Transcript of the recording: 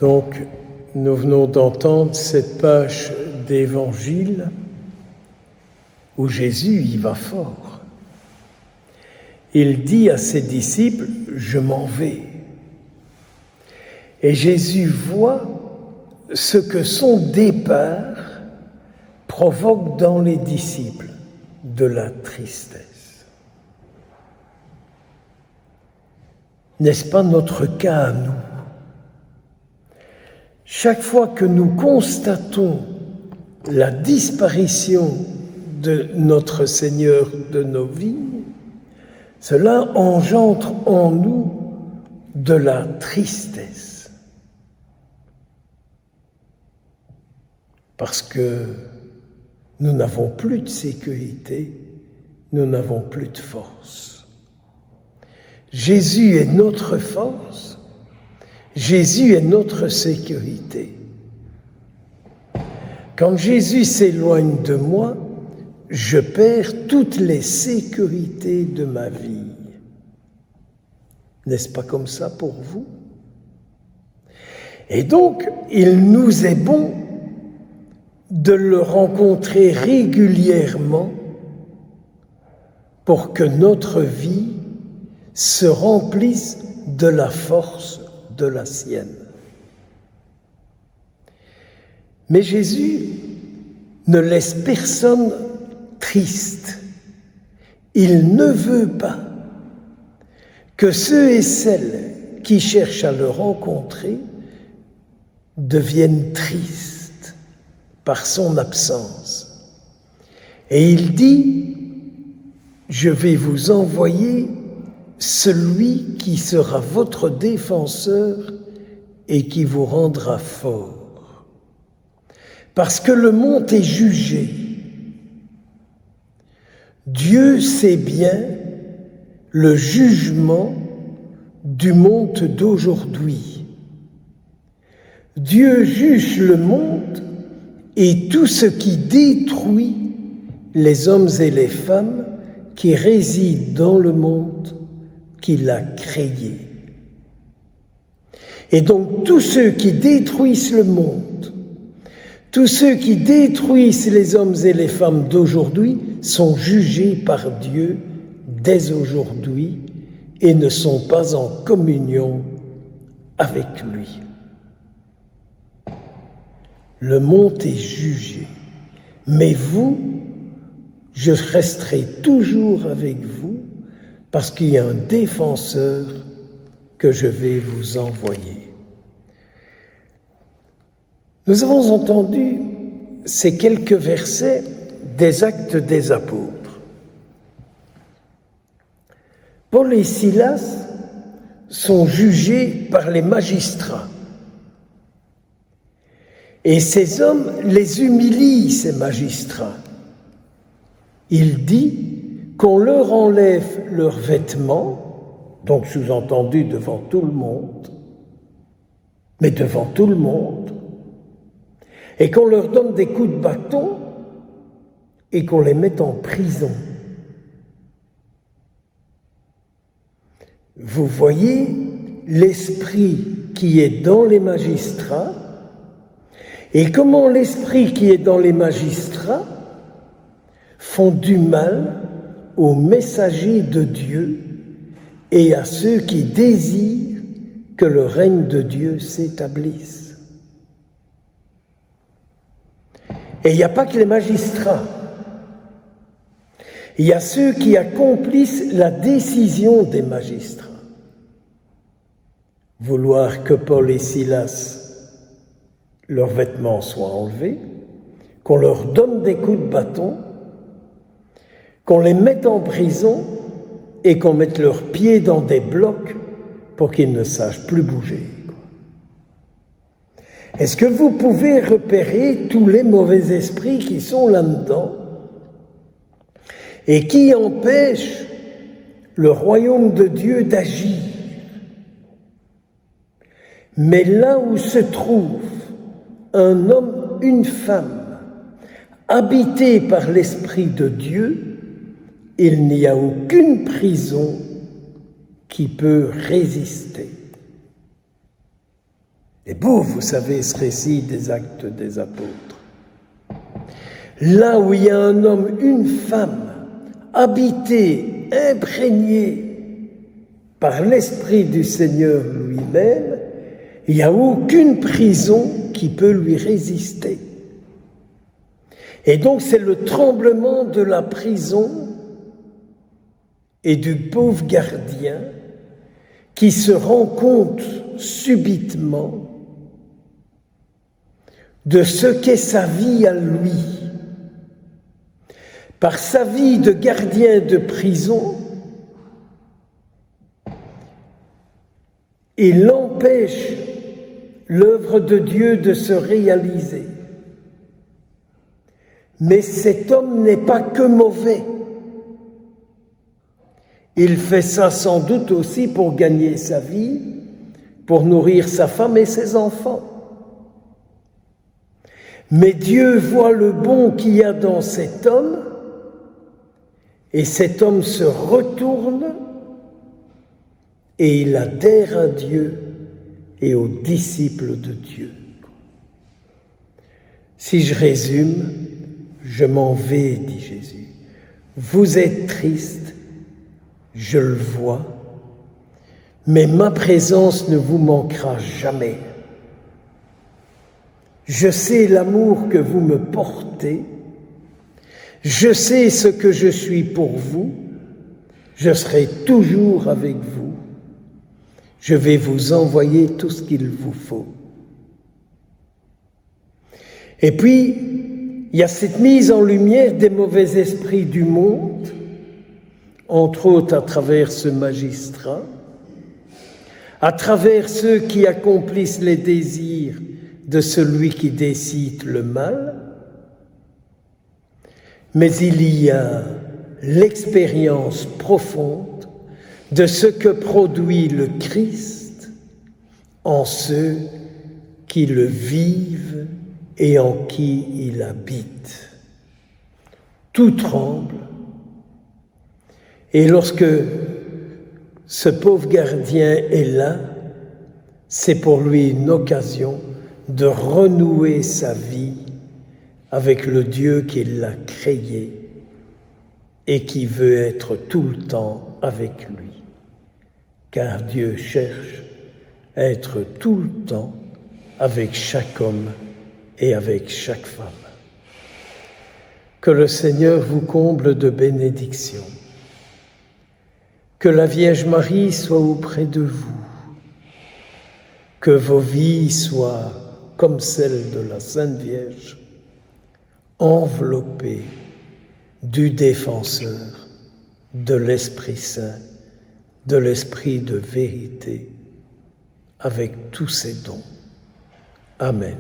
Donc, nous venons d'entendre cette page d'Évangile où Jésus y va fort. Il dit à ses disciples « Je m'en vais ». Et Jésus voit ce que son départ provoque dans les disciples, de la tristesse. N'est-ce pas notre cas à nous? Chaque fois que nous constatons la disparition de notre Seigneur de nos vies, cela engendre en nous de la tristesse. Parce que nous n'avons plus de sécurité, nous n'avons plus de force. Jésus est notre force, Jésus est notre sécurité. Quand Jésus s'éloigne de moi, je perds toutes les sécurités de ma vie. N'est-ce pas comme ça pour vous? Et donc, il nous est bon de le rencontrer régulièrement pour que notre vie se remplisse de la force de la sienne. Mais Jésus ne laisse personne triste. Il ne veut pas que ceux et celles qui cherchent à le rencontrer deviennent tristes par son absence. Et il dit, je vais vous envoyer celui qui sera votre défenseur et qui vous rendra fort. Parce que le monde est jugé. Dieu sait bien le jugement du monde d'aujourd'hui. Dieu juge le monde et tout ce qui détruit les hommes et les femmes qui résident dans le monde qu'il a créé. Et donc tous ceux qui détruisent le monde, tous ceux qui détruisent les hommes et les femmes d'aujourd'hui sont jugés par Dieu dès aujourd'hui et ne sont pas en communion avec lui. Le monde est jugé, mais vous, je resterai toujours avec vous parce qu'il y a un défenseur que je vais vous envoyer. Nous avons entendu ces quelques versets des Actes des Apôtres. Paul et Silas sont jugés par les magistrats. Et ces hommes les humilient, ces magistrats. Il dit qu'on leur enlève leurs vêtements, donc sous-entendu devant tout le monde, mais devant tout le monde, et qu'on leur donne des coups de bâton et qu'on les mette en prison. Vous voyez l'esprit qui est dans les magistrats et comment l'esprit qui est dans les magistrats font du mal aux messagers de Dieu et à ceux qui désirent que le règne de Dieu s'établisse. Et il n'y a pas que les magistrats. Il y a ceux qui accomplissent la décision des magistrats. Vouloir que Paul et Silas, leurs vêtements soient enlevés, qu'on leur donne des coups de bâton, qu'on les mette en prison et qu'on mette leurs pieds dans des blocs pour qu'ils ne sachent plus bouger. Est-ce que vous pouvez repérer tous les mauvais esprits qui sont là-dedans et qui empêchent le royaume de Dieu d'agir? Mais là où se trouve un homme, une femme, habités par l'Esprit de Dieu, il n'y a aucune prison qui peut résister. Et beau, vous savez, ce récit des Actes des Apôtres. Là où il y a un homme, une femme, habités, imprégnés par l'Esprit du Seigneur lui-même, il n'y a aucune prison qui peut lui résister. Et donc c'est le tremblement de la prison et du pauvre gardien qui se rend compte subitement de ce qu'est sa vie à lui. Par sa vie de gardien de prison, il empêche l'œuvre de Dieu de se réaliser. Mais cet homme n'est pas que mauvais. Il fait ça sans doute aussi pour gagner sa vie, pour nourrir sa femme et ses enfants. Mais Dieu voit le bon qu'il y a dans cet homme, et cet homme se retourne et il adhère à Dieu et aux disciples de Dieu. Si je résume, je m'en vais, dit Jésus. Vous êtes triste, je le vois, mais ma présence ne vous manquera jamais. Je sais l'amour que vous me portez, je sais ce que je suis pour vous, je serai toujours avec vous, je vais vous envoyer tout ce qu'il vous faut. Et puis, il y a cette mise en lumière des mauvais esprits du monde, entre autres à travers ce magistrat, à travers ceux qui accomplissent les désirs de celui qui décide le mal, mais il y a l'expérience profonde de ce que produit le Christ en ceux qui le vivent et en qui il habite. Tout tremble, et lorsque ce pauvre gardien est là, c'est pour lui une occasion de renouer sa vie avec le Dieu qui l'a créé et qui veut être tout le temps avec lui. Car Dieu cherche à être tout le temps avec chaque homme et avec chaque femme. Que le Seigneur vous comble de bénédictions. Que la Vierge Marie soit auprès de vous. Que vos vies soient, comme celle de la Sainte Vierge, enveloppées du défenseur, de l'Esprit Saint, de l'Esprit de vérité, avec tous ses dons. Amen.